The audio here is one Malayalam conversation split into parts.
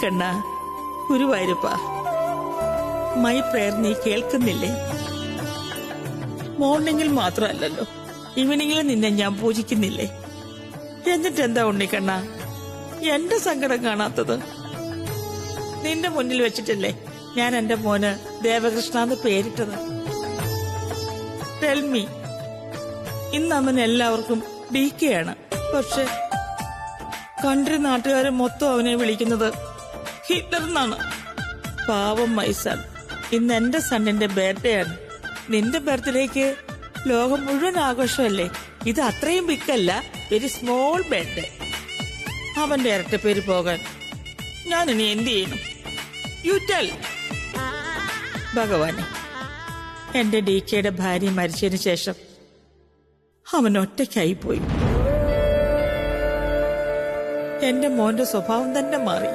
ഉണ്ണിക്കണ്ണ, ഗുരുവായൂരപ്പ, മൈ പ്രയർ നീ കേൾക്കുന്നില്ലേ? മോർണിംഗിൽ മാത്രമല്ലല്ലോ, ഈവനിങ്ങിൽ നിന്നെ ഞാൻ പൂജിക്കുന്നില്ലേ? എന്നിട്ടെന്താ ഉണ്ണിക്കണ്ണ എന്റെ സങ്കടം കാണാത്തത്? നിന്റെ മുന്നിൽ വെച്ചിട്ടല്ലേ ഞാൻ എന്റെ മോന് ദേവകൃഷ്ണ എന്ന് പേരിട്ടത്. ടെൽമി, ഇന്ന് അവൻ എല്ലാവർക്കും DK ആണ്. പക്ഷെ കൺട്രി നാട്ടുകാരെ മൊത്തം അവനെ വിളിക്കുന്നത് ഹിറ്റ്ലർ എന്നാണ്. പാവം മൈ സൺ, ഇന്ന് എന്റെ സണ്ണിന്റെ ബർത്ത്ഡേ ആണ്. നിന്റെ ബർത്ത്ഡേക്ക് ലോകം മുഴുവൻ ആഘോഷമല്ലേ? ഇത് അത്രയും ബിഗ്, വെരി സ്മോൾ ബർത്ത്ഡേ. അവന്റെ ഇരട്ട പേര് പോകാൻ ഞാൻ ഇനി എന്ത് ചെയ്യണം? You tell. ഭഗവാനെ, എന്റെ DKയുടെ ഭാര്യ മരിച്ചതിന് ശേഷം അവൻ ഒറ്റയ്ക്കായി പോയി. എന്റെ മോന്റെ സ്വഭാവം തന്നെ മാറി.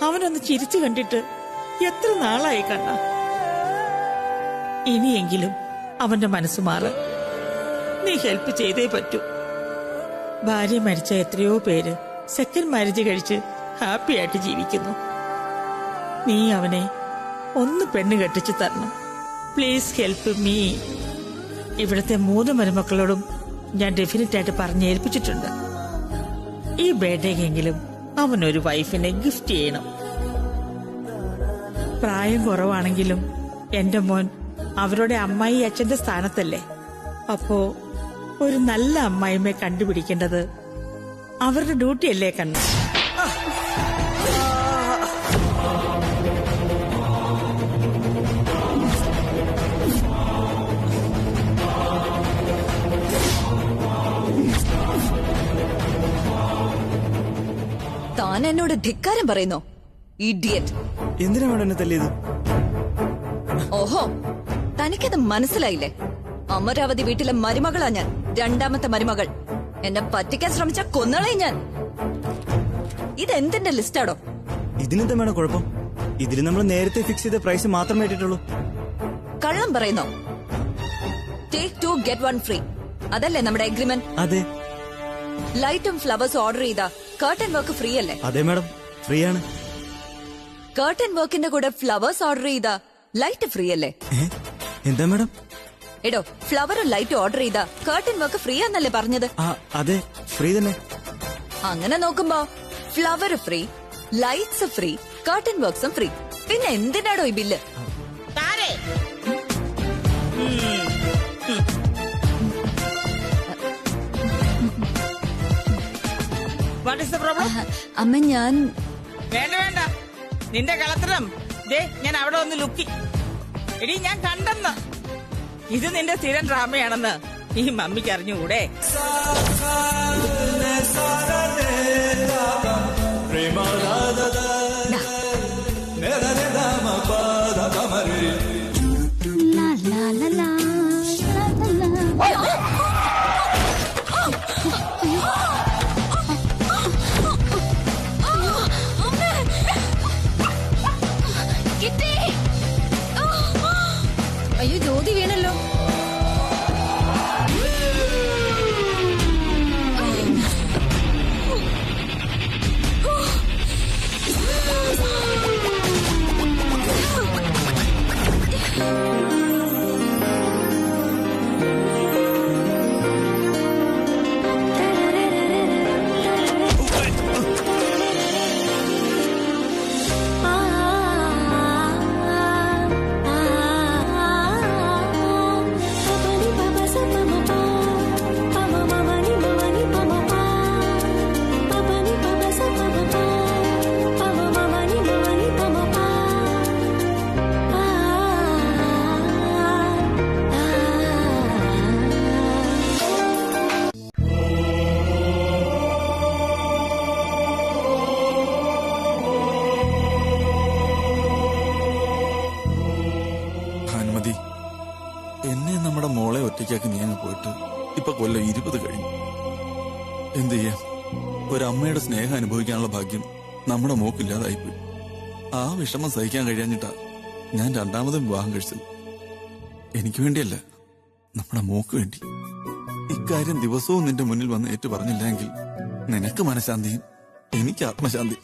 അവനൊന്ന് ചിരിച്ചു കണ്ടിട്ട് എത്ര നാളായി കണ്ണ. ഇനിയെങ്കിലും അവന്റെ മനസ്സ് മാറ്. നീ ഹെൽപ്പ് ചെയ്തേ പറ്റൂ. ഭാര്യ മരിച്ച എത്രയോ പേര് സെക്കൻഡ് മാരേജ് കഴിച്ച് ഹാപ്പി ആയിട്ട് ജീവിക്കുന്നു. നീ അവനെ ഒന്ന് പെണ്ണ് കെട്ടിച്ചു തരണം. Please help me. ഇവിടുത്തെ 3 മരുമക്കളോടും ഞാൻ ഡെഫിനറ്റ് ആയിട്ട് പറഞ്ഞേൽപ്പിച്ചിട്ടുണ്ട്. ഈ ബർത്ത്ഡേക്കെങ്കിലും അവനൊരു വൈഫിനെ ഗിഫ്റ്റ് ചെയ്യണം. പ്രായം കുറവാണെങ്കിലും എന്റെ മോൻ അവരുടെ അമ്മായി അച്ഛന്റെ സ്ഥാനത്തല്ലേ. അപ്പോ ഒരു നല്ല അമ്മായിമ്മയെ കണ്ടുപിടിക്കേണ്ടത് അവരുടെ ഡ്യൂട്ടിയല്ലേ കണ്ണ? താൻ എന്നോട് ധിക്കാരം പറയുന്നോ? ഇഡിയറ്റ്. എന്തിനാ മേഡം എന്നെ തല്ലിയത്? ഓഹോ, തനിക്കത് മനസ്സിലായില്ലേ? അമരാവതി വീട്ടിലെ മരുമകളാ ഞാൻ, 2ാമത്തെ മരുമകൾ. എന്നെ പറ്റിക്കാൻ ശ്രമിച്ച കൊന്നളയും ഞാൻ. ഇതെന്തിന്റെ ലിസ്റ്റാടോ? ഇതിനെന്താ മേഡം കുഴപ്പം? ഇതിന് നമ്മൾ നേരത്തെ ഫിക്സ് ചെയ്ത പ്രൈസ് മാത്രമേ ഇട്ടിട്ടുള്ളൂ. കള്ളം പറയുന്നോ? ടേക്ക് 2 get 1 ഫ്രീ, അതല്ലേ നമ്മുടെ അഗ്രിമെന്റ്? അതെ. ലൈറ്റും ഫ്ലവേഴ്സും ഓർഡർ ചെയ്താ കർട്ടൻ വർക്ക് ഫ്രീ അല്ലേ? അതെ മേഡം, ഫ്രീ ആണ്. കർട്ടൻ വർക്കിന്റെ കൂടെ ഫ്ലവേഴ്സ് ഓർഡർ ചെയ്താ ലൈറ്റ് ഫ്രീ അല്ലേ? എന്താ മേഡം? എടോ, ഫ്ലവറും ലൈറ്റും ഓർഡർ ചെയ്താ കർട്ടൻ വർക്ക് ഫ്രീ ആന്നല്ലേ പറഞ്ഞത്? അതെ, ഫ്രീ തന്നെ. അങ്ങനെ നോക്കുമ്പോ flower free, lights free, curtain വർക്ക്സും ഫ്രീ. പിന്നെ എന്തിനാടോ ഈ ബില്ല്? അമ്മ, ഞാൻ വേണ്ട, നിന്റെ കളത്തരം ഞാൻ അവിടെ ഒന്ന് ലുക്കി. എടി, ഞാൻ കണ്ടെന്ന്. ഇത് നിന്റെ സ്ഥിരം ഡ്രാമയാണെന്ന് ഈ മമ്മിക്ക് അറിഞ്ഞുകൂടെ? അയ്യോ, ജ്യോതി വീണല്ലോ. എന്നെ നമ്മുടെ മോളെ ഒറ്റയ്ക്കാക്കി നീ അങ്ങ് പോയിട്ട് ഇപ്പൊ കൊല്ലം 20 കഴിഞ്ഞു. എന്ത് ചെയ്യാം, ഒരമ്മയുടെ സ്നേഹം അനുഭവിക്കാനുള്ള ഭാഗ്യം നമ്മുടെ മോക്കില്ലാതായിപ്പോയി. ആ വിഷമം സഹിക്കാൻ കഴിയാഞ്ഞിട്ടാ ഞാൻ 2ാമതും വിവാഹം കഴിച്ചത്. എനിക്ക് വേണ്ടിയല്ല, നമ്മുടെ മോക്ക് വേണ്ടി. ഇക്കാര്യം ദിവസവും നിന്റെ മുന്നിൽ വന്ന് ഏറ്റു പറഞ്ഞില്ലെങ്കിൽ നിനക്ക് മനഃശാന്തിയും എനിക്ക് ആത്മശാന്തി.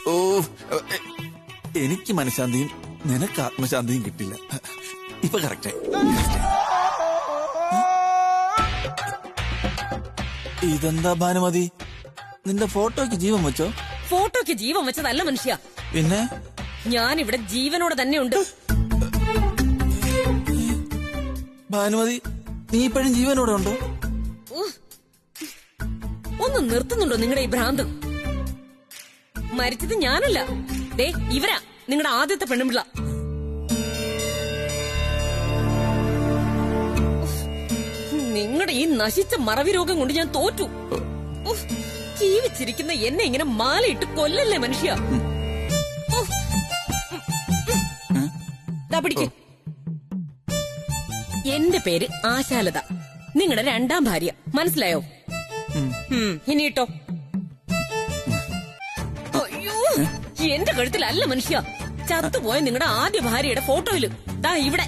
ഓ, എനിക്ക് മനഃശാന്തിയും നിനക്ക് ആത്മശാന്തിയും കിട്ടില്ല. ഇപ്പൊ കറക്റ്റായി. ഇതെന്താ ഭാനുമതി, നിന്റെ ഫോട്ടോയ്ക്ക് ജീവൻ വെച്ചോ? ഫോട്ടോയ്ക്ക് ജീവൻ വെച്ചതല്ല മനുഷ്യ, പിന്നെ ഞാനിവിടെ ജീവനോടെ തന്നെ ഉണ്ട്. ഭാനുമതി, നീ ഇപ്പോഴും ജീവനോടെ ഉണ്ടോ? ഒന്ന് നിർത്തുന്നുണ്ടോ നിങ്ങളുടെ ഈ ഭ്രാന്ത്? മരിച്ചത് ഞാനല്ല, ദേ ഇവരാ നിങ്ങളുടെ ആദ്യത്തെ പെണ്ണുപിള്ള. നിങ്ങളുടെ ഈ നശിച്ച മറവി രോഗം കൊണ്ട് ഞാൻ തോറ്റു. ഉഫ്, ജീവിച്ചിരിക്കുന്ന എന്നെ ഇങ്ങനെ മാലയിട്ട് കൊല്ലല്ലേ മനുഷ്യ. ദാ പിടിക്ക്. എന്റെ പേര് ആശാലത, നിങ്ങളുടെ രണ്ടാം ഭാര്യ. മനസ്സിലായോ? ഇനി ഇട്ടോ. അയ്യോ, എന്റെ കഴുത്തിലല്ല മനുഷ്യ, ചത്തുപോയ നിങ്ങളുടെ ആദ്യ ഭാര്യയുടെ ഫോട്ടോയില് ദാ ഇവിടെ.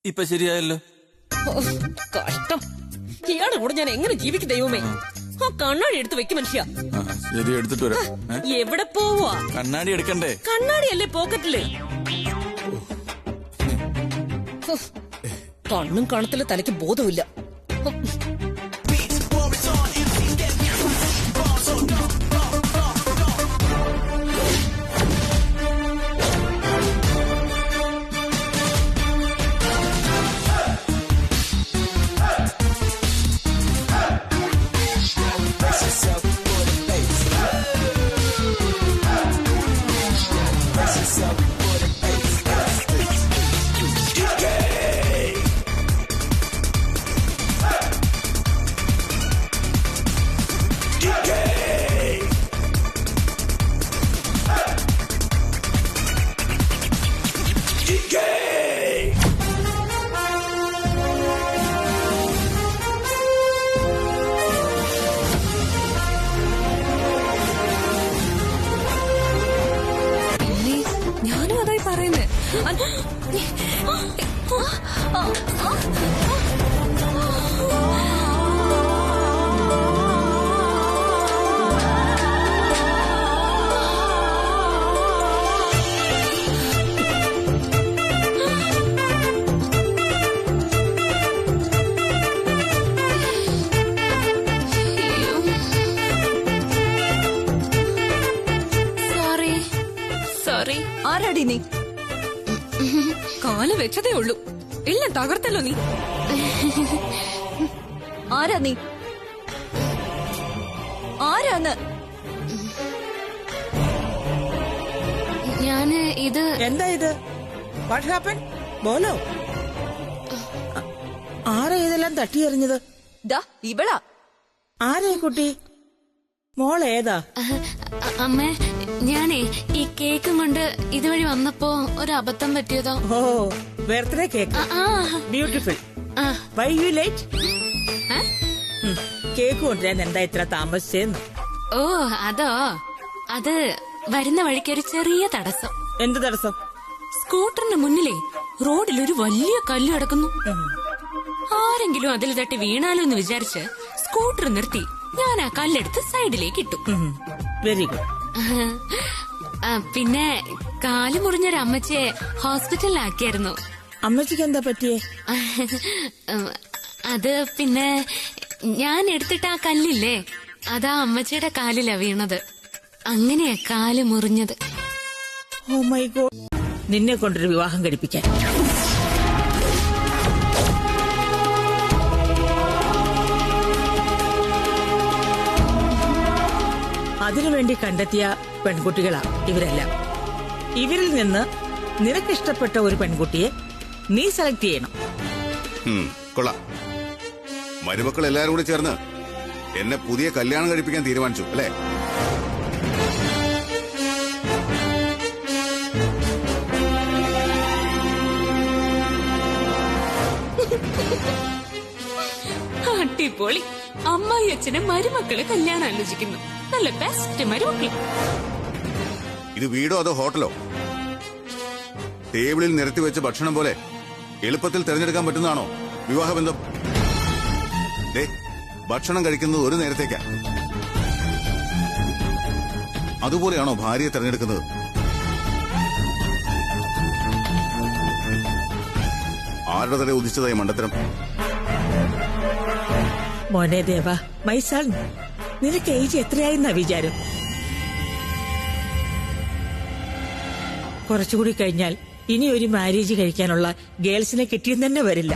ഇപ്പൊ ശരിയായല്ലോ. ഓ, കഷ്ടം. ഇയാളുടെ കൂടെ ഞാൻ എങ്ങനെ ജീവിക്കും ദൈവമേ. ആ കണ്ണാടി എടുത്ത് വെക്കും മനുഷ്യ. ശരി, എടുത്തിട്ട് വരാം. എവിടെ പോവാ? കണ്ണാടി എടുക്കണ്ടേ? കണ്ണാടിയല്ലേ പോക്കറ്റില്. കണ്ണും കാണത്തില്ല, തലയ്ക്ക് ബോധമില്ല. ഞാനും അതായി പറയുന്നേ. ആരാടി നീ? കാല് വെച്ചതേ ഉള്ളൂ, എല്ലാം തകർത്തല്ലോ നീ. ആരാ നീ? ആരാന്ന്? ഞാന് ഇത് എന്താ ഇത്? What happen? ബോലോ, ആരാ ഇതെല്ലാം തട്ടിയെറിഞ്ഞത്? ദാ ഇവളാ. ആരാ ഈ കുട്ടി? മോളേതാ? അമ്മേ, ഞാനേ ഈ കേക്കും കൊണ്ട് ഇതുവഴി വന്നപ്പോ ഒരു അബദ്ധം പറ്റിയതോ. ഓ, birthday cake. Beautiful. Why you late? Cake കൊണ്ടുവരാൻ എന്താ ഇത്ര താമസിച്ചെന്ന്? ഓ അതോ, അത് വരുന്ന വഴിക്ക് ഒരു ചെറിയ തടസ്സം. എന്ത് തടസ്സം? സ്കൂട്ടറിന് മുന്നിലേ റോഡിൽ ഒരു വലിയ കല്ല് കിടക്കുന്നു. ആരെങ്കിലും അതിൽ തട്ടി വീണാലോ എന്ന് വിചാരിച്ച് സ്കൂട്ടർ നിർത്തി ഞാൻ ആ കല്ലെടുത്ത് സൈഡിലേക്ക് ഇട്ടു. Very good. പിന്നെ കാല് മുറിഞ്ഞൊരു അമ്മച്ചിയെ ഹോസ്പിറ്റലിലാക്കിയായിരുന്നു. അമ്മച്ചിക്ക് എന്താ പറ്റിയേ? അത് പിന്നെ ഞാൻ എടുത്തിട്ട് ആ കല്ലില്ലേ, അതാ അമ്മച്ചിയുടെ കാലിലാ വീണത്. അങ്ങനെയാ കാല് മുറിഞ്ഞത്. Oh my God. നിന്നെ കൊണ്ടൊരു വിവാഹം കഴിപ്പിക്കാൻ. അതിനുവേണ്ടി കണ്ടെത്തിയ പെൺകുട്ടികളാ ഇവരെല്ലാം. ഇവരിൽ നിന്ന് നിനക്കിഷ്ടപ്പെട്ട ഒരു പെൺകുട്ടിയെ നീ സെലക്ട് ചെയ്യണം. കൊള്ളാം. മരുമക്കൾ എല്ലാരും കൂടി ചേർന്ന് എന്നെ പുതിയ കല്യാണം കഴിപ്പിക്കാൻ തീരുമാനിച്ചു അല്ലേ? അടിപൊളി. അമ്മായി അച്ഛനെ മരുമക്കളെ കല്യാണം ആലോചിക്കുന്നു. നല്ല ബെസ്റ്റ് മരുമക്കൾ. ഇത് വീടോ അതോ ഹോട്ടലോ? ടേബിളിൽ നിരത്തി വെച്ച ഭക്ഷണം പോലെ എളുപ്പത്തിൽ തിരഞ്ഞെടുക്കാൻ പറ്റുന്നതാണോ വിവാഹബന്ധം? ദേ, ഭക്ഷണം കഴിക്കുന്നത് ഒരു നേരത്തേക്കാ. അതുപോലെയാണോ ഭാര്യയെ തിരഞ്ഞെടുക്കുന്നത്? ആരുടെ തല ഉദിച്ചതായി മണ്ടത്തരം? മോനെ ദേവ, മൈസാൾ, നിനക്ക് ഏജ് എത്രയായിരുന്ന വിചാരം? കുറച്ചുകൂടി കഴിഞ്ഞാൽ ഇനി ഒരു മാരേജ് കഴിക്കാനുള്ള ഗേൾസിനെ കിട്ടിയെന്ന് തന്നെ വരില്ല.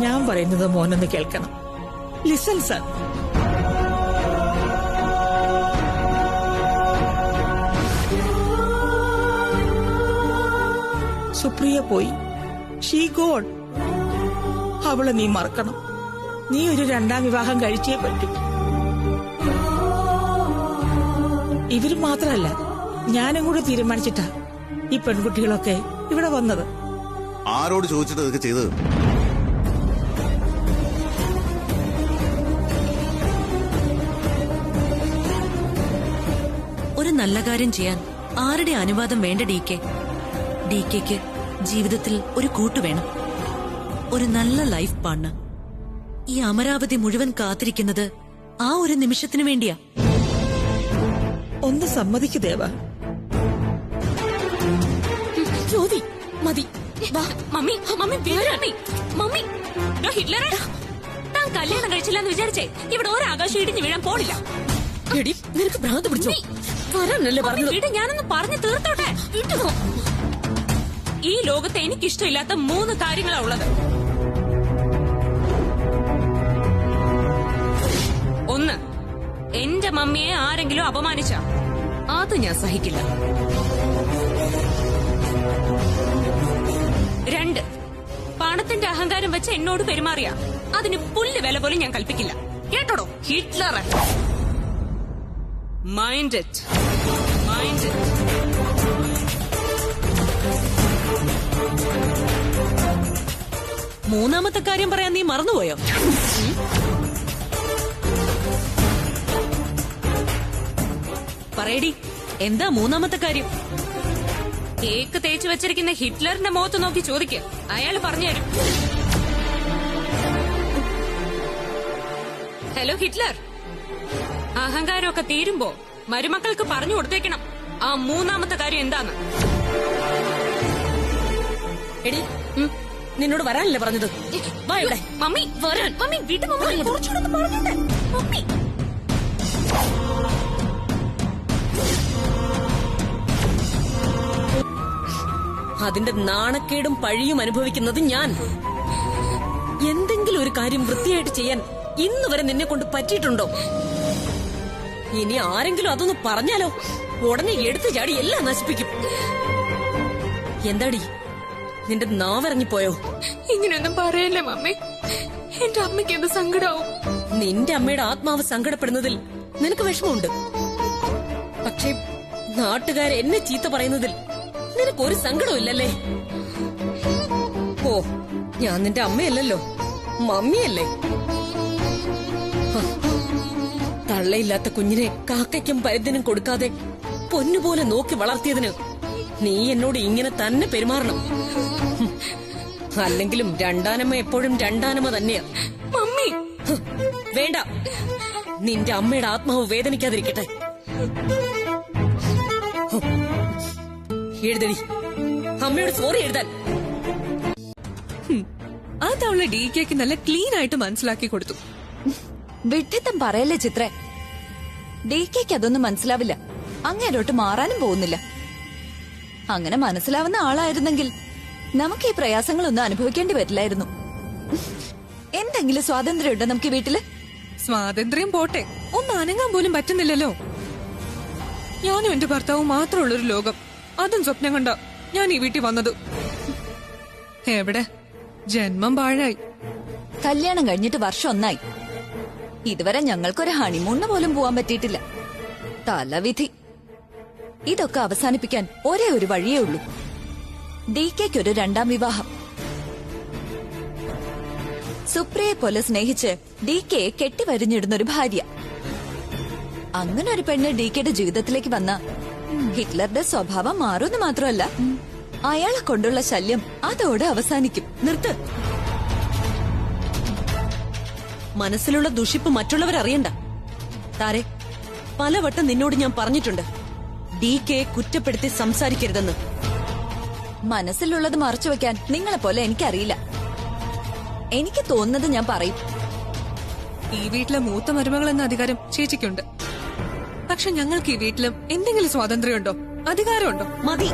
ഞാൻ പറയുന്നത് മോനൊന്ന് കേൾക്കണം. Listen sir. സുപ്രിയ പോയി. She god. അവളെ നീ മറക്കണം. നീ ഒരു രണ്ടാം വിവാഹം കഴിച്ചേ പറ്റൂ. ഇവര് മാത്രമല്ല, ഞാനും കൂടെ തീരുമാനിച്ചിട്ടാ ഈ പെൺകുട്ടികളൊക്കെ ഇവിടെ വന്നത്. ആരോട് ചോദിച്ചിട്ട് ഇതൊക്കെ ചെയ്തത്? ഒരു നല്ല കാര്യം ചെയ്യാൻ ആരുടെ അനുവാദം വേണ്ട ഡി കെ? ഡി കെക്ക് ജീവിതത്തിൽ ഒരു കൂട്ടു വേണം, ഒരു നല്ല ലൈഫ് പാർട്ണർ. ഈ അമരാവതി മുഴുവൻ കാത്തിരിക്കുന്നത് ആ ഒരു നിമിഷത്തിന് വേണ്ടിയാ. ഒന്ന് സമ്മതിക്കു ദേവ. ജ്യോതി, മതി. മമ്മി മമ്മി വീരമമ്മി മമ്മി ഡോ ഹിറ്റ്ലറെ, താൻ കല്യാണം കഴിച്ചില്ലെന്ന് വിചാരിച്ചേ ഇവിടെ ഒരാകാശം ഇടിഞ്ഞു വീഴാൻ പോണില്ല. എടി, നിനക്ക് ഭ്രാന്ത് പിടിച്ചോ? വരാനല്ലേ പറഞ്ഞത്? വീട് ഞാനൊന്ന് പറഞ്ഞു തീർത്തോട്ടെ. ഈ ലോകത്തെ എനിക്കിഷ്ടമില്ലാത്ത 3 കാര്യങ്ങളാ ഉള്ളത്. 1, എന്റെ മമ്മിയെ ആരെങ്കിലും അപമാനിച്ച അത് ഞാൻ സഹിക്കില്ല. 2, പണത്തിന്റെ അഹങ്കാരം വെച്ച് എന്നോട് പെരുമാറിയ അതിന് പുല്ല് വില പോലും ഞാൻ കൽപ്പിക്കില്ല. കേട്ടോടോ Hitler. Mind it, mind it. മൂന്നാമത്തെ കാര്യം പറയാൻ നീ മറന്നുപോയോ? പറയടി, എന്താ മൂന്നാമത്തെ കാര്യം? കേക്ക് തേച്ചു വെച്ചിരിക്കുന്ന ഹിറ്റ്ലറിന്റെ മുഖത്ത് നോക്കി ചോദിക്കുക, അയാൾ പറഞ്ഞുതരും. ഹലോ ഹിറ്റ്ലർ, അഹങ്കാരമൊക്കെ തീരുമ്പോ മരുമക്കൾക്ക് പറഞ്ഞു കൊടുത്തേക്കണം ആ മൂന്നാമത്തെ കാര്യം എന്താന്ന്. എടി, നിന്നോട് വരാനല്ലേ പറഞ്ഞത്? വാ ഇവിടെ. മമ്മി വരാൻ. മമ്മി വീട്ടു മമ്മി കുറച്ചുകൂടെ പറഞ്ഞോട്ടെ. മമ്മി അതിന്റെ നാണക്കേടും പഴിയും അനുഭവിക്കുന്നത് ഞാൻ. എന്തെങ്കിലും ഒരു കാര്യം വൃത്തിയായിട്ട് ചെയ്യാൻ ഇന്ന് വരെ നിന്നെ കൊണ്ട് പറ്റിയിട്ടുണ്ടോ? ഇനി ആരെങ്കിലും അതൊന്ന് പറഞ്ഞാലോ ഉടനെ എടുത്തു ചാടി എല്ലാം നശിപ്പിക്കും. എന്താടി, നിന്റെ നാവിറങ്ങിപ്പോയോ? ഇങ്ങനെയൊന്നും പറയല്ലേ മമ്മി, എന്റെ അമ്മയ്ക്ക് എന്ത് സങ്കടാവും. നിന്റെ അമ്മയുടെ ആത്മാവ് സങ്കടപ്പെടുന്നതിൽ നിനക്ക് വിഷമമുണ്ട്. പക്ഷേ നാട്ടുകാരെ എന്നെ ചീത്ത പറയുന്നതിൽ നിനക്കൊരു സങ്കടവും ഇല്ലല്ലേ? ഓ, ഞാൻ നിന്റെ അമ്മയല്ലല്ലോ, മമ്മിയല്ലേ? തള്ളയില്ലാത്ത കുഞ്ഞിനെ കാക്കയ്ക്കും പരുന്തിനും കൊടുക്കാതെ പൊന്നുപോലെ നോക്കി വളർത്തിയതിന് നീ എന്നോട് ഇങ്ങനെ തന്നെ പെരുമാറണം. അല്ലെങ്കിലും രണ്ടാനമ്മ എപ്പോഴും രണ്ടാനമ്മ തന്നെയാ. മമ്മി വേണ്ട, നിന്റെ അമ്മയുടെ ആത്മാവ് വേദനിക്കാതിരിക്കട്ടെ. എഴുതടി, അമ്മയോട് സോറി എഴുതാൻ. അതവളെ ഡി കെക്ക് നല്ല ക്ലീൻ ആയിട്ട് മനസ്സിലാക്കി കൊടുത്തു. വിഡ്ഢിത്തം പറയല്ലേ ചിത്രേ. ഡി കെക്ക് അതൊന്നും മനസ്സിലാവില്ല. അങ്ങേരോട്ട് മാറാനും പോകുന്നില്ല. അങ്ങനെ മനസ്സിലാവുന്ന ആളായിരുന്നെങ്കിൽ നമുക്ക് ഈ പ്രയാസങ്ങളൊന്നും അനുഭവിക്കേണ്ടി വരില്ലായിരുന്നു. എന്തെങ്കിലും സ്വാതന്ത്ര്യമുണ്ടോ നമുക്ക് വീട്ടില്? സ്വാതന്ത്ര്യം പോട്ടെ, ഒന്ന് അനങ്ങാൻ പോലും പറ്റുന്നില്ലല്ലോ. ഞാനും എന്റെ ഭർത്താവും മാത്രമുള്ളൊരു ലോകം, അതും സ്വപ്നം കണ്ട ഞാൻ ഈ വീട്ടിൽ വന്നത്. എവിടെ ജന്മം പാഴായി. കല്യാണം കഴിഞ്ഞിട്ട് വർഷം 1 ഇതുവരെ ഞങ്ങൾക്കൊരു ഹണിമൂണിന് പോലും പോവാൻ പറ്റിയിട്ടില്ല. തലവിധി. ഇതൊക്കെ അവസാനിപ്പിക്കാൻ ഒരേ ഒരു വഴിയേ ഉള്ളൂ. ഡി കെക്കൊരു രണ്ടാം വിവാഹം. സുപ്രിയെ പോലെ സ്നേഹിച്ച് ഡി കെയെ കെട്ടിവരിഞ്ഞിടുന്നൊരു ഭാര്യ. അങ്ങനെ ഒരു പെണ്ണ് ഡി കെയുടെ ജീവിതത്തിലേക്ക് വന്ന ഹിറ്റ്ലറുടെ സ്വഭാവം മാറുമെന്ന് മാത്രമല്ല അയാളെ കൊണ്ടുള്ള ശല്യം അതോടെ അവസാനിക്കും. നിർത്ത്. മനസ്സിലുള്ള ദുഷിപ്പ് മറ്റുള്ളവരറിയണ്ട. താരെ, പലവട്ടം നിന്നോട് ഞാൻ പറഞ്ഞിട്ടുണ്ട്, DK കുറ്റപ്പെടുത്തി സംസാരിക്കരുതെന്ന്. മനസ്സിലുള്ളത് മറച്ചു വെക്കാൻ നിങ്ങളെ പോലെ എനിക്കറിയില്ല. എനിക്ക് തോന്നുന്നത് ഞാൻ പറയും. ഈ വീട്ടിലെ മൂത്ത മരുമകൾ എന്ന അധികാരം ചേച്ചിക്കുണ്ട്. പക്ഷെ ഞങ്ങൾക്ക് ഈ വീട്ടിലും എന്തെങ്കിലും സ്വാതന്ത്ര്യമുണ്ടോ, അധികാരമുണ്ടോ? മതി,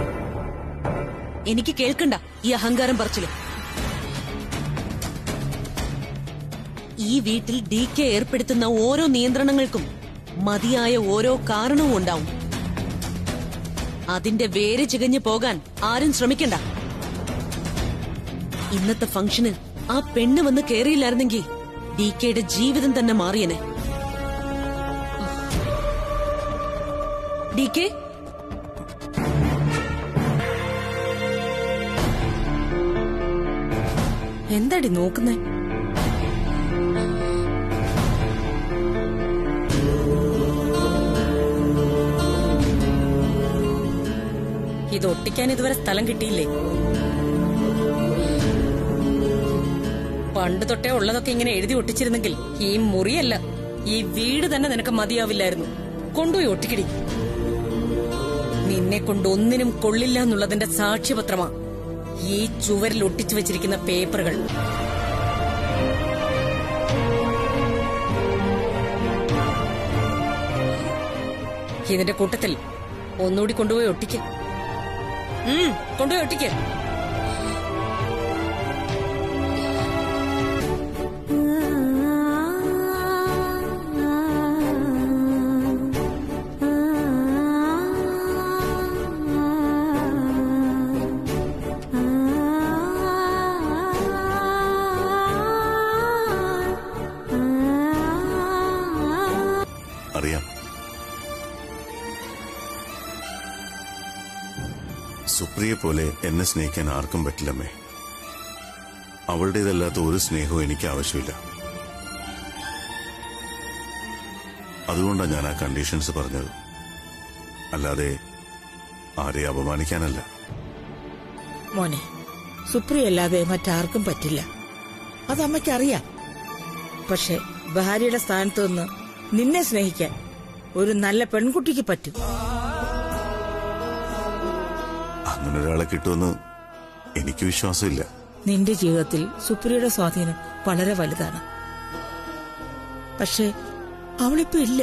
എനിക്ക് കേൾക്കണ്ട ഈ അഹങ്കാരം പറച്ചില്. ഈ വീട്ടിൽ DK ഏർപ്പെടുത്തുന്ന ഓരോ നിയന്ത്രണങ്ങൾക്കും മതിയായ ഓരോ കാരണവും ഉണ്ടാവും. അതിന്റെ വേര് ചികഞ്ഞു പോകാൻ ആരും ശ്രമിക്കണ്ട. ഇന്നത്തെ ഫംഗ്ഷന് ആ പെണ്ണ് വന്ന് കേറിയില്ലായിരുന്നെങ്കിൽ DKയുടെ ജീവിതം തന്നെ മാറിയനെ. DK, എന്താടി നോക്കുന്നേ? ഇത് ഒട്ടിക്കാൻ ഇതുവരെ സ്ഥലം കിട്ടിയില്ലേ? പണ്ട് തൊട്ടേ ഉള്ളതൊക്കെ ഇങ്ങനെ എഴുതി ഒട്ടിച്ചിരുന്നെങ്കിൽ ഈ മുറിയല്ല, ഈ വീട് തന്നെ നിനക്ക് മതിയാവില്ലായിരുന്നു. കൊണ്ടുപോയി ഒട്ടിക്കടി. നിന്നെ കൊണ്ട് ഒന്നിനും കൊള്ളില്ല എന്നുള്ളതിന്റെ സാക്ഷ്യപത്രമാ ഈ ചുവരിൽ ഒട്ടിച്ചു വെച്ചിരിക്കുന്ന പേപ്പറുകൾ. ഇതിന്റെ കൂട്ടത്തിൽ ഒന്നുകൂടി കൊണ്ടുപോയി ഒട്ടിക്ക. കൊണ്ടുപോയി ഒട്ടിക്ക. അറിയാം, സുപ്രിയെ പോലെ എന്നെ സ്നേഹിക്കാൻ ആർക്കും പറ്റില്ലമ്മേ. അവളുടേതല്ലാത്ത ഒരു സ്നേഹവും എനിക്ക് ആവശ്യമില്ല. അതുകൊണ്ടാണ് ഞാൻ ആ കണ്ടീഷൻസ് പറഞ്ഞത്, അല്ലാതെ ആരെ അപമാനിക്കാനല്ല. മോനെ, സുപ്രിയല്ലാതെ മറ്റാർക്കും പറ്റില്ല, അത് അമ്മയ്ക്കറിയാം. പക്ഷെ ഭാര്യയുടെ സ്ഥാനത്ത് നിന്ന് നിന്നെ സ്നേഹിക്കാൻ ഒരു നല്ല പെൺകുട്ടിക്ക് പറ്റും. അങ്ങനെ ഒരാളെ കിട്ടുമെന്ന് എനിക്ക് വിശ്വാസമില്ല. നിന്റെ ജീവിതത്തിൽ സുപ്രിയയുടെ സ്വാധീനം വളരെ വലുതാണ്. പക്ഷെ അവളിപ്പോ ഇല്ല.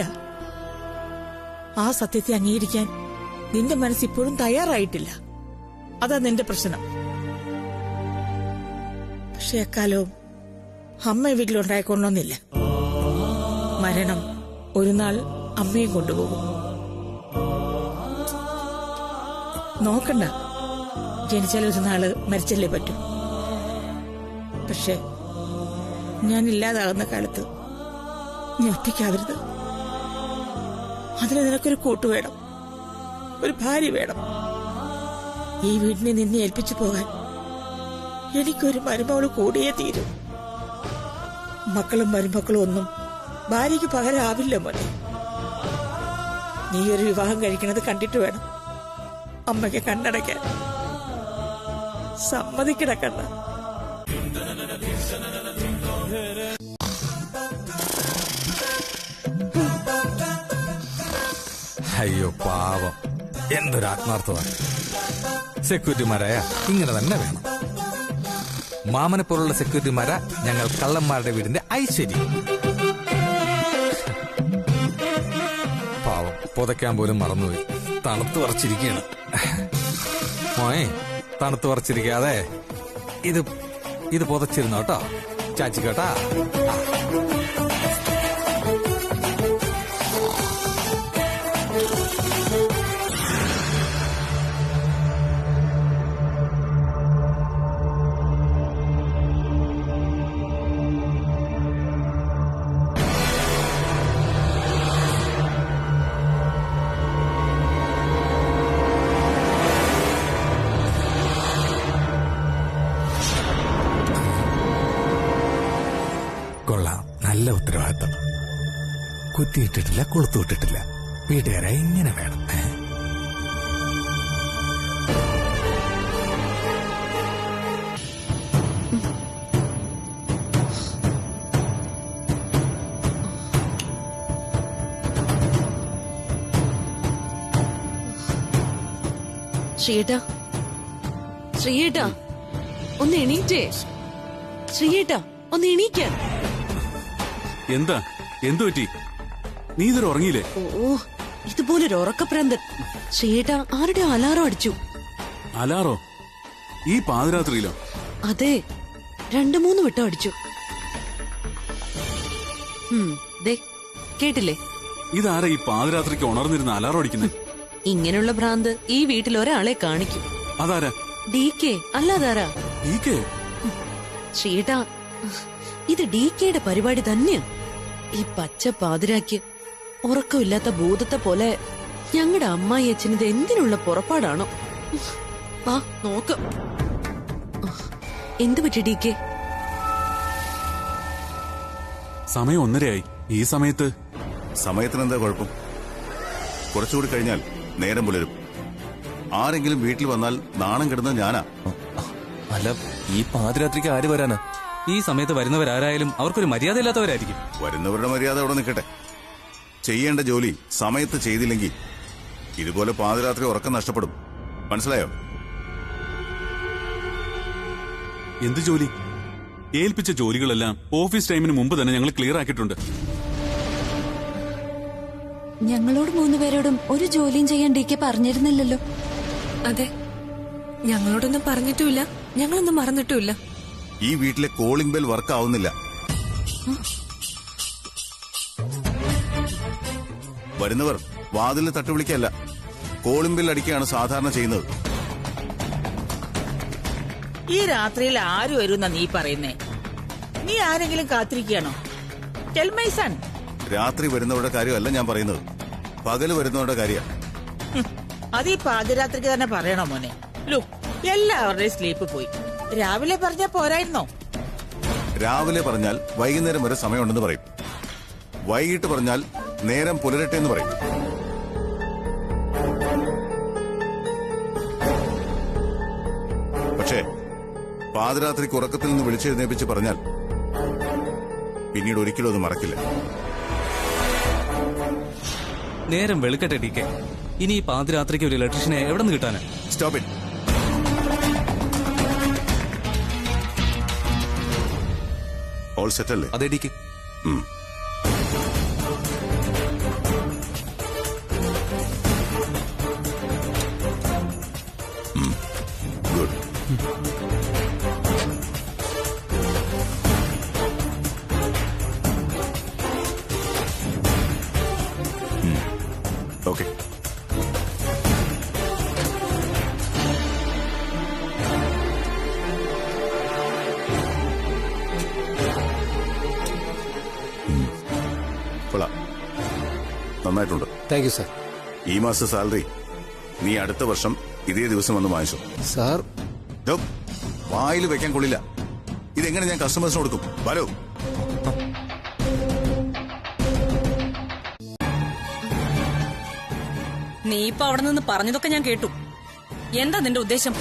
ആ സത്യത്തെ അംഗീകരിക്കാൻ നിന്റെ മനസ്സിപ്പോഴും തയ്യാറായിട്ടില്ല. അതാ നിന്റെ പ്രശ്നം. പക്ഷെ എക്കാലവും അമ്മ വീട്ടിലുണ്ടായിക്കൊള്ളണമെന്നില്ല. മരണം ഒരു നാൾ അമ്മയെ കൊണ്ടുപോകും. നോക്കണ്ട, ജനിച്ചാൽ ഒരു നാള് മരിച്ചല്ലേ പറ്റൂ. പക്ഷെ ഞാൻ ഇല്ലാതാകുന്ന കാലത്ത് നീ ഒറ്റയ്ക്കാവരുത്. അതിന് നിനക്കൊരു കൂട്ടു വേണം, ഒരു ഭാര്യ വേണം. ഈ വീടിനെ നിന്നെ ഏൽപ്പിച്ചു പോകാൻ എനിക്കൊരു മരുമകള് കൂടിയേ തീരൂ. മക്കളും മരുമക്കളും ഒന്നും ഭാര്യയ്ക്ക് പകരാവില്ല മോനെ. നീ ഒരു വിവാഹം കഴിക്കണത് കണ്ടിട്ട് വേണം അമ്മയ്ക്ക് കണ്ണടയ്ക്കാൻ. സമ്മതിക്കിടക്കണ്ട. അയ്യോ പാവം, എന്തൊരു ആത്മാർത്ഥത. സെക്യൂരിറ്റിമാരായ ഇങ്ങനെ തന്നെ വേണം. മാമനെ പോലുള്ള സെക്യൂരിറ്റിമാരാ ഞങ്ങൾ കള്ളന്മാരുടെ വീടിന്റെ ഐശ്വര്യം. പാവം, പുതയ്ക്കാൻ പോലും മറന്നുപോയി. തണുത്ത് വറച്ചിരിക്കുകയാണ്. മോയെ, തണുത്ത് വറച്ചിരിക്കാതെ ഇത് പുതച്ചിരുന്നോ കേട്ടോ ചാച്ചിക്കോട്ടാ. കൊള്ളാം, നല്ല ഉത്തരവാദിത്തം. കുത്തിയിട്ടിട്ടില്ല, കൊളുത്തുവിട്ടിട്ടില്ല. വീട്ടുകാരെ ഇങ്ങനെ വേണം. ശ്രീയേട്ടാ, ശ്രീയേട്ടാ, ഒന്ന് എണീറ്റേ. ശ്രീയേട്ടാ, ഒന്ന് എണീക്കാൻ. എന്താ എന്തു പറ്റി? നീ ഇതുവരെ ഉറങ്ങിയില്ലേ? ഓ, ഇതുപോലൊരു ഉറക്കപ്രാന്തൻ. ശ്രീയേട്ടാ, ആരുടെ അലാറം അടിച്ചു? അലാറോ? ഈ പാതിരാത്രിയിലോ? അതെ, 2-3 വട്ടം അടിച്ചു. ദേ, കേട്ടില്ലേ? ഇതാരാ ഈ പാതിരാത്രിക്ക് ഉണർന്നിരുന്ന അലാറം അടിക്കുന്നത്? ഇങ്ങനെയുള്ള ഭ്രാന്ത് ഈ വീട്ടിൽ ഒരാളെ കാണിക്കും. അതാരാ? DK, അല്ലാതാരാ? DK? ശ്രീയേട്ടാ, ഇത് DKയുടെ പരിപാടി തന്നെയാ. ഈ പച്ച പാതിരാക്ക് ഉറക്കമില്ലാത്ത ഭൂതത്തെ പോലെ ഞങ്ങളുടെ അമ്മായി അച്ഛനിത് എന്തിനുള്ള പുറപ്പാടാണോ? വാ നോക്കാം. എന്തു പറ്റി DK? സമയം 1:30 ഈ സമയത്തിനെന്താ കുഴപ്പം? കുറച്ചുകൂടി കഴിഞ്ഞാൽ നേരം പുലരും. ആരെങ്കിലും വീട്ടിൽ വന്നാൽ നാണം കിടന്ന ഞാനാ. അല്ല, ഈ പാതിരാത്രിക്ക് ആര് വരാനാ? ഈ സമയത്ത് വരുന്നവരാരായാലും അവർക്കൊരു മര്യാദ ഇല്ലാത്തവരായിരിക്കും. വരുന്നവരുടെ മര്യാദ അവിടെ നിൽക്കട്ടെ. ചെയ്യേണ്ട ജോലി സമയത്ത് ചെയ്തില്ലെങ്കിൽ ഇതുപോലെ പാതിരാത്രി ഉറക്കം നഷ്ടപ്പെടും. മനസ്സിലായോ? എന്ത് ജോലി? ഏൽപ്പിച്ച ജോലികളെല്ലാം ഓഫീസ് ടൈമിന് മുമ്പ് തന്നെ ഞങ്ങൾ ക്ലിയർ ആക്കിയിട്ടുണ്ട്. ഞങ്ങളോട് 3 പേരോടും ഒരു ജോലിയും ചെയ്യാൻ DK പറഞ്ഞിരുന്നില്ലല്ലോ. അതെ, ഞങ്ങളോടൊന്നും പറഞ്ഞിട്ടുമില്ല, ഞങ്ങളൊന്നും മറന്നിട്ടുമില്ല. ഈ വീട്ടിലെ കോളിംഗ് ബെൽ വർക്ക് ആവുന്നില്ല. വരുന്നവർ വാതിലിൽ തട്ടുവിളിക്കല്ല, കോളിംഗ് ബെൽ അടിക്കുകയാണ് സാധാരണ ചെയ്യുന്നത്. ഈ രാത്രിയിൽ ആര് വരുന്ന നീ പറയുന്നേ? നീ ആരെങ്കിലും കാത്തിരിക്കുകയാണോ? Tell my son. രാത്രി വരുന്നവരുടെ കാര്യമല്ല ഞാൻ പറയുന്നത്, പകല് വരുന്നവരുടെ കാര്യമാണ്. അത് ഈ പാതിരാത്രിക്ക് തന്നെ പറയണോ മോനെ? ലുക്ക്, എല്ലാവരുടെയും സ്ലീപ്പ് പോയി. രാവിലെ പറഞ്ഞാ പോരായിരുന്നോ? രാവിലെ പറഞ്ഞാൽ വൈകുന്നേരം വരെ സമയമുണ്ടെന്ന് പറയും. വൈകിട്ട് പറഞ്ഞാൽ നേരം പുലരട്ടെ എന്ന് പറയും. പക്ഷേ പാതിരാത്രിക്ക് ഉറക്കത്തിൽ നിന്ന് വിളിച്ചെഴുന്നേപ്പിച്ച് പറഞ്ഞാൽ പിന്നീട് ഒരിക്കലും അത് മറക്കില്ല. നേരം വെളുക്കട്ടെ DK. ഇനി ഈ പാതിരാത്രിക്ക് ഒരു ഇലക്ട്രീഷ്യനെ എവിടെ നിന്ന് കിട്ടാനാ? Stop it. ഓൾ സെറ്റ് അല്ലേ? അതെ DK. ഗുഡ്. ഓക്കെ. കൊള്ളാം, നന്നായിട്ടുണ്ട്. Thank you sir. ഈ മാസത്തെ സാലറി നീ അടുത്ത വർഷം ഇതേ ദിവസം വന്ന് വാങ്ങിച്ചു. സാർ, വായിൽ വെക്കാൻ കൊള്ളില്ല. ഇതെങ്ങനെ ഞാൻ കസ്റ്റമേഴ്സിന് കൊടുക്കും? വരൂ. നീ ഇപ്പൊ അവിടെ നിന്ന് പറഞ്ഞതൊക്കെ ഞാൻ കേട്ടു. എന്താ നിന്റെ ഉദ്ദേശം?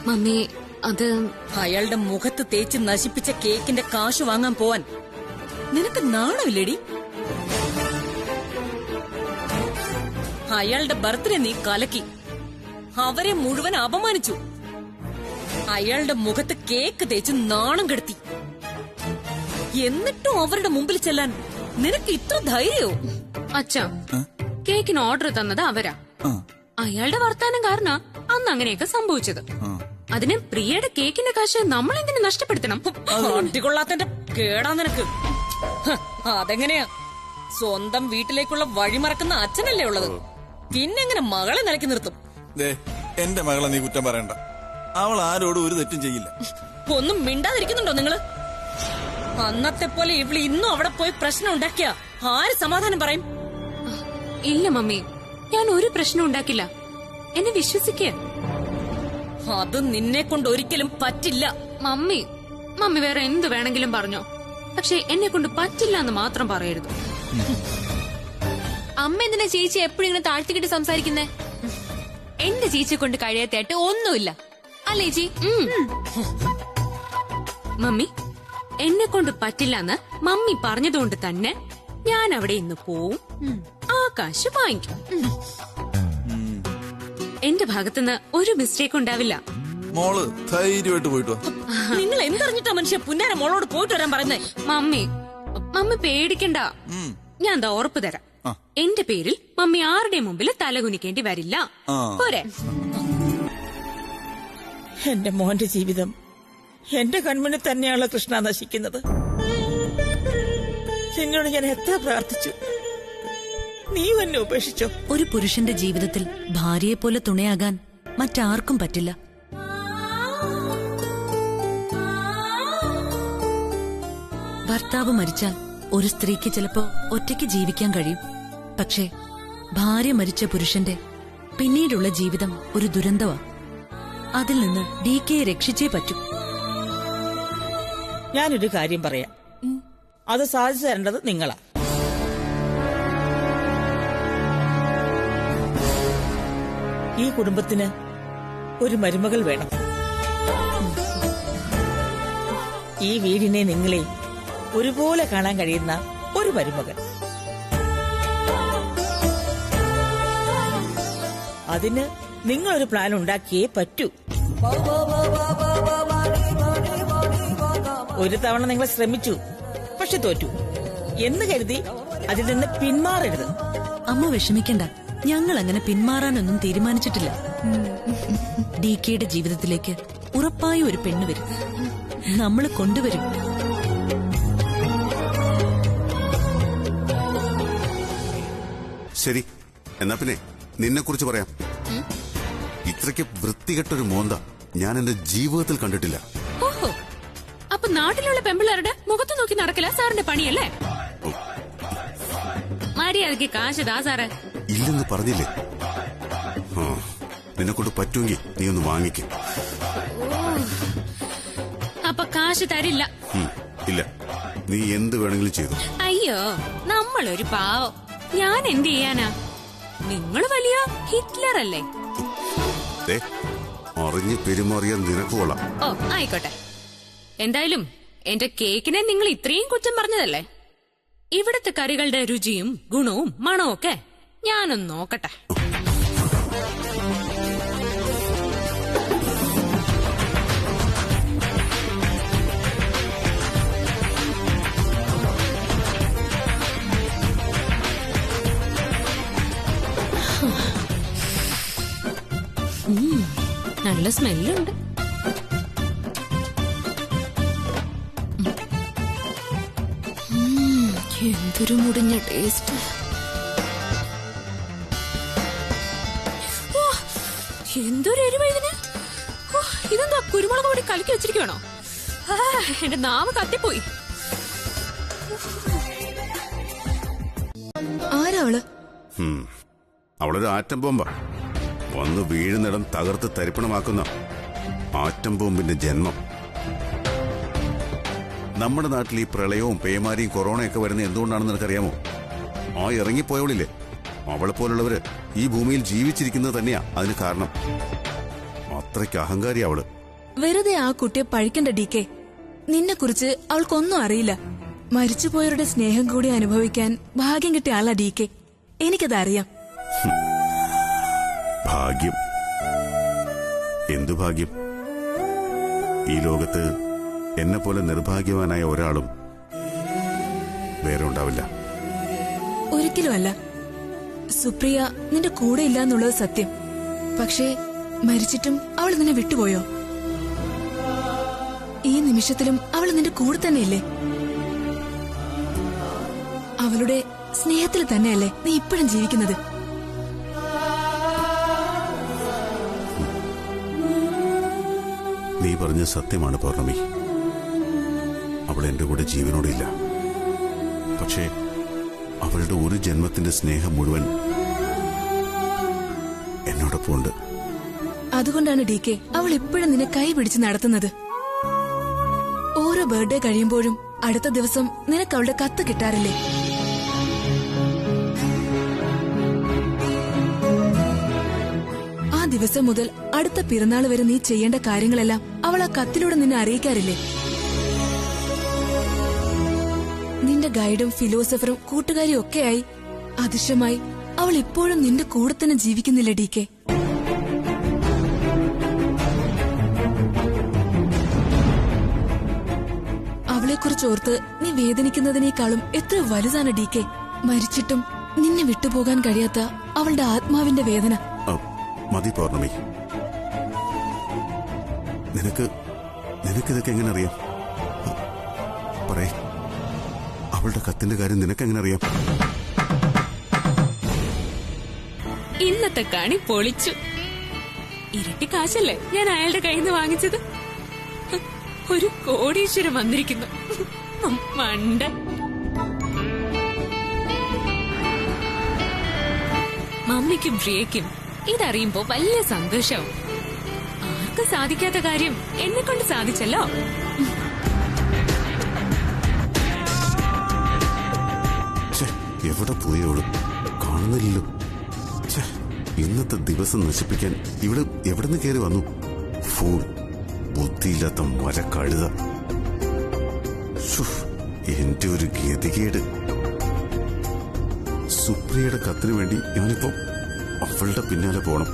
മമ്മി, അത് അയാളുടെ മുഖത്ത് തേച്ച് നശിപ്പിച്ച കേക്കിന്റെ കാശ് വാങ്ങാൻ പോവാൻ നിനക്ക് നാണമില്ലേടി? അയാളുടെ ബർത്ത്ഡേ നീ കലക്കി, അവരെ മുഴുവൻ അപമാനിച്ചു. അയാളുടെ മുഖത്ത് കേക്ക് തേച്ച് നാണം കെടുത്തി. എന്നിട്ടും അവരുടെ മുമ്പിൽ ചെല്ലാൻ നിനക്ക് ഇത്ര ധൈര്യോ? അച്ഛാ, കേക്കിന് ഓർഡർ തന്നത് അവരാ. അയാളുടെ വർത്താനം കാരണം അന്ന് അങ്ങനെയൊക്കെ സംഭവിച്ചത്. അതിന് പ്രിയയുടെ കേക്കിന്റെ കാശ് നമ്മൾ എന്തിനു നഷ്ടപ്പെടുത്തണം? അടികൊള്ളാത്തന്റെ കേടാ നിനക്ക്. അതെങ്ങനെയാ? സ്വന്തം വീട്ടിലേക്കുള്ള വഴിമറക്കുന്ന അച്ഛനല്ലേ ഉള്ളത്, പിന്നെങ്ങനെ മകളെ നിലയ്ക്ക് നിർത്തും? എന്റെ മകളെ നീ കുറ്റം പറയണ്ട. അവൾ ആരോടും ഒരു തെറ്റും ചെയ്യില്ല. ഒന്നും മിണ്ടാതിരിക്കുന്നുണ്ടോ നിങ്ങള്? അന്നത്തെ പോലെ ഇവള് ഇന്നും അവിടെ പോയി പ്രശ്നം ഉണ്ടാക്കിയ ആര് സമാധാനം പറയും? ഇല്ല മമ്മി, ഞാൻ ഒരു പ്രശ്നം ഉണ്ടാക്കില്ല. എന്നെ വിശ്വസിക്കുക. അത് നിന്നെ കൊണ്ട് ഒരിക്കലും പറ്റില്ല. മമ്മി മമ്മി വേറെ എന്ത് വേണമെങ്കിലും പറഞ്ഞോ, പക്ഷെ എന്നെ കൊണ്ട് പറ്റില്ല എന്ന് മാത്രം പറയരുത്. അമ്മ എന്തിനാ ചേച്ചി എപ്പോഴും ഇങ്ങനെ താഴ്ത്തിക്കിട്ട് സംസാരിക്കുന്നേ? എന്റെ ചേച്ചിയെ കൊണ്ട് കഴിയാത്തായിട്ട് ഒന്നുമില്ല അല്ലേ ചേച്ചി? മമ്മി, എന്നെ കൊണ്ട് പറ്റില്ല എന്ന് മമ്മി പറഞ്ഞതുകൊണ്ട് തന്നെ ഞാൻ അവിടെ ഇന്ന് പോവും. ആ കാശ് വാങ്ങിക്കും. എന്റെ ഭാഗത്തുനിന്ന് ഒരു മിസ്റ്റേക്ക് ഉണ്ടാവില്ല. മോള് ധൈര്യമായിട്ട് പോയിട്ട് വാ. നിങ്ങൾ എന്തറിഞ്ഞിട്ടാ മനുഷ്യ പുന്നാര മോളോട് പോയിട്ട് വരാൻ പറയുന്നേ? മമ്മി പേടിക്കണ്ട, ഞാൻ എന്താ ഉറപ്പ് തരാം. എന്റെ പേരിൽ മമ്മി ആരുടെ മുമ്പിൽ തലകുനിക്കേണ്ടി വരില്ല. പോരെ? എന്റെ മോന്റെ ജീവിതം എന്റെ കൺമുന്നിൽ തന്നെയാണ് കൃഷ്ണ നശിക്കുന്നത്. നിന്നോട് ഞാൻ എത്ര പ്രാർത്ഥിച്ചു, നീ എന്നെ ഉപേക്ഷിച്ചോ? ഒരു പുരുഷന്റെ ജീവിതത്തിൽ ഭാര്യയെപ്പോലെ തുണയാകാൻ മറ്റാർക്കും പറ്റില്ല. ഭർത്താവ് മരിച്ചാൽ ഒരു സ്ത്രീക്ക് ചിലപ്പോ ഒറ്റയ്ക്ക് ജീവിക്കാൻ കഴിയും. പക്ഷേ ഭാര്യ മരിച്ച പുരുഷന്റെ പിന്നീടുള്ള ജീവിതം ഒരു ദുരന്തമാ. അതിൽ നിന്ന് DKയെ രക്ഷിച്ചേ പറ്റൂ. ഞാനൊരു കാര്യം പറയാം, അത് സാധിച്ചു തരേണ്ടത് നിങ്ങളാ. ഈ കുടുംബത്തിന് ഒരു മരുമകൾ വേണം. ഈ വീടിനെ നിങ്ങളെ ഒരുപോലെ കാണാൻ കഴിയുന്ന ഒരു മരുമകൾ. അതിന് നിങ്ങളൊരു പ്ലാൻ ഉണ്ടാക്കിയേ പറ്റൂ. ഒരു തവണ നിങ്ങൾ ശ്രമിച്ചു, പക്ഷെ തോറ്റു എന്ന് കരുതി അതിൽ നിന്ന് പിന്മാറരുത്. അമ്മ വിഷമിക്കണ്ട, ഞങ്ങൾ അങ്ങനെ പിന്മാറാനൊന്നും തീരുമാനിച്ചിട്ടില്ല. DKയുടെ ജീവിതത്തിലേക്ക് ഉറപ്പായും ഒരു പെണ്ണ് വരും, നമ്മൾ കൊണ്ടുവരും. ശരി, എന്നാ പിന്നെ നിന്നെ കുറിച്ച് പറയാം. ഇത്രയ്ക്ക് വൃത്തികെട്ടൊരു മോന്ത ഞാൻ എന്റെ ജീവിതത്തിൽ കണ്ടിട്ടില്ല. ഓഹോ, അപ്പൊ നാട്ടിലുള്ള പെമ്പിള്ളേരുടെ മുഖത്ത് നോക്കി നടക്കില്ല സാറിന്റെ പണിയല്ലേ? മര്യാദക്ക് കാശ് താ സാറേ. ഇല്ലെന്ന് പറഞ്ഞില്ലേ? നിന്നെ കൊണ്ട് പറ്റുമെങ്കിൽ നീ ഒന്ന് വാങ്ങിക്കും. അപ്പൊ കാശ് തരില്ല? ഇല്ല, നീ എന്ത് വേണമെങ്കിലും ചെയ്തു. അയ്യോ, നമ്മളൊരു പാവം. ഞാൻ എന്ത് ചെയ്യാനാ? നിങ്ങൾ വലിയ ഹിറ്റ്ലർ അല്ലേ? അറിഞ്ഞ് പെരുമാറിയാൽ നിനക്ക് കൊള്ളാം. ഓ ആയിക്കോട്ടെ. എന്തായാലും എന്റെ കേക്കിനെ നിങ്ങൾ ഇത്രയും കുറ്റം പറഞ്ഞതല്ലേ, ഇവിടുത്തെ കറികളുടെ രുചിയും ഗുണവും മണവും ഒക്കെ ഞാനൊന്ന് നോക്കട്ടെ. നല്ല സ്മെല്ലുണ്ട്. എന്തൊരു മുടിഞ്ഞ ടേസ്റ്റ്. എന്തൊരു എരിവ് ഇതിന്. ഇതെന്താ കുരുമുളക് പൊടി കലക്കി വെച്ചിരിക്കണോ? എന്റെ നാവ് കത്തിപ്പോയി. ആരാവള്? അവളൊരു ആറ്റം ബോംബ. വന്ന് വീഴുന്നിടം തകർത്ത് തരിപ്പണമാക്കുന്ന ആറ്റം ബോംബിന്റെ ജന്മം. നമ്മുടെ നാട്ടിൽ ഈ പ്രളയവും പേമാരിയും കൊറോണയൊക്കെ വരുന്നത് എന്തുകൊണ്ടാണെന്ന് നിനക്കറിയാമോ? ആ ഇറങ്ങിപ്പോയവളില്ലേ, അവളെ പോലുള്ളവര് ഈ ഭൂമിയിൽ ജീവിച്ചിരിക്കുന്നത് തന്നെയാ അതിന് കാരണം. അത്രയ്ക്ക് അഹങ്കാരി അവള്. വെറുതെ ആ കുട്ടിയെ പഴിക്കണ്ട DK. നിന്നെ കുറിച്ച് അവൾക്കൊന്നും അറിയില്ല. മരിച്ചുപോയവരുടെ സ്നേഹം കൂടി അനുഭവിക്കാൻ ഭാഗ്യം കിട്ടിയ ആളാ DK. എനിക്കതറിയാം. ഭാഗ്യം? എന്തു ഭാഗ്യം? ഈ ലോകത്ത് എന്നെ പോലെ നിർഭാഗ്യവാനായ ഒരാളും വേറെ ഉണ്ടാവില്ല. ഒരിക്കലും അല്ല. സുപ്രിയ നിന്റെ കൂടെ ഇല്ല എന്നുള്ളത് സത്യം. പക്ഷേ മരിച്ചിട്ടും അവൾ നിന്നെ വിട്ടുപോയോ? ഈ നിമിഷത്തിലും അവൾ നിന്റെ കൂടെ തന്നെയല്ലേ? അവളുടെ സ്നേഹത്തിൽ തന്നെയല്ലേ നീ ഇപ്പോഴും ജീവിക്കുന്നത്? നീ പറഞ്ഞ സത്യമാണ് പൗർണമി. അവൾ എന്റെ കൂടെ ജീവനോടില്ല. പക്ഷേ അവളുടെ ഒരു ജന്മത്തിന്റെ സ്നേഹം മുഴുവൻ എന്നോടൊപ്പം ഉണ്ട്. അതുകൊണ്ടാണ് DK അവൾ ഇപ്പോഴും നിന്നെ കൈ പിടിച്ച് നടത്തുന്നത്. ഓരോ ബർത്ത്ഡേ കഴിയുമ്പോഴും അടുത്ത ദിവസം നിനക്ക് അവളുടെ കത്ത് കിട്ടാറില്ലേ? ആ ദിവസം മുതൽ അടുത്ത പിറന്നാൾ വരെ നീ ചെയ്യേണ്ട കാര്യങ്ങളെല്ലാം അവൾ ആ കത്തിലൂടെ നിന്നെ അറിയിക്കാറില്ലേ? നിന്റെ ഗൈഡും ഫിലോസഫറും കൂട്ടുകാരിയും ഒക്കെയായി അദൃശ്യമായി അവൾ ഇപ്പോഴും നിന്റെ കൂടെ തന്നെ ജീവിക്കുന്നില്ല ഡി കെ. അവളെക്കുറിച്ച് ഓർത്ത് നീ വേദനിക്കുന്നതിനേക്കാളും എത്ര വലുതാണ് ഡി കെ. മരിച്ചിട്ടും നിന്നെ വിട്ടുപോകാൻ കഴിയാത്ത അവളുടെ ആത്മാവിന്റെ വേദന. മതി പൗർണമി, നിനക്കിതൊക്കെ എങ്ങനെ അറിയാം? പറയേ, അവളുടെ കത്തിന്റെ കാര്യം നിനക്കെങ്ങനെ അറിയാം? ഇന്നത്തെ കണി പൊളിച്ചു. ഇരട്ടി കാശല്ലേ ഞാൻ അയാളുടെ കയ്യിൽ നിന്ന് വാങ്ങിച്ചത്. ഒരു കോടീശ്വരം വന്നിരിക്കുന്നു. മണ്ട. മമ്മിക്കും പ്രിയയ്ക്കും ഇതറിയുമ്പോ വലിയ സന്തോഷവും. ആർക്കും സാധിക്കാത്ത കാര്യം എന്നെ കൊണ്ട് സാധിച്ചല്ലോ. എവിടെ പോയോളും കാണുന്നില്ലല്ലോ. ഇന്നത്തെ ദിവസം നശിപ്പിക്കാൻ ഇവിടെ എവിടുന്ന് കയറി വന്നു? ഫൂൾ, ബുദ്ധിയില്ലാത്ത മരക്കഴുത. എന്റെ ഒരു ഗതികേട്. സുപ്രിയയുടെ കത്തിന് വേണ്ടി ഞാനിപ്പോ അവളുടെ പിന്നാലെ പോണം.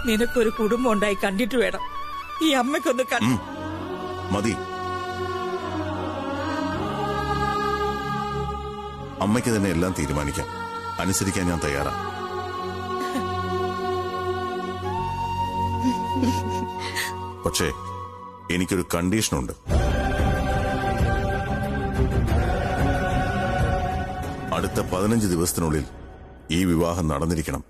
നിനക്കൊരു കുടുംബം ഉണ്ടായി കണ്ടിട്ട് വേണം ഈ അമ്മയ്ക്കൊന്ന് മതി. അമ്മയ്ക്ക് തന്നെ എല്ലാം തീരുമാനിക്കാം. അനുസരിക്കാൻ ഞാൻ തയ്യാറാ. പക്ഷേ എനിക്കൊരു കണ്ടീഷനുണ്ട്. അടുത്ത 15 ദിവസത്തിനുള്ളിൽ ഈ വിവാഹം നടന്നിരിക്കണം.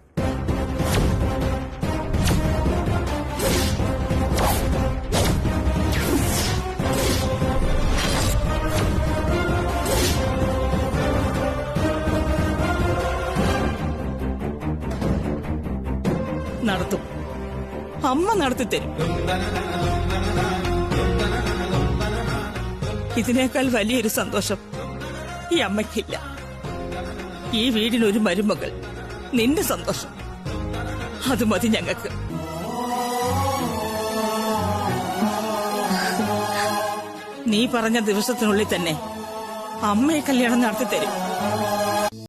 നടത്തും. അമ്മ നടത്തിത്തരും. ഇതിനേക്കാൾ വലിയൊരു സന്തോഷം ഈ അമ്മയ്ക്കില്ല. ഈ വീടിനൊരു മരുമകൾ, നിന്റെ സന്തോഷം, അത് മതി ഞങ്ങൾക്ക്. നീ പറഞ്ഞ ദിവസത്തിനുള്ളിൽ തന്നെ അമ്മയെ കല്യാണം നടത്തിത്തരും.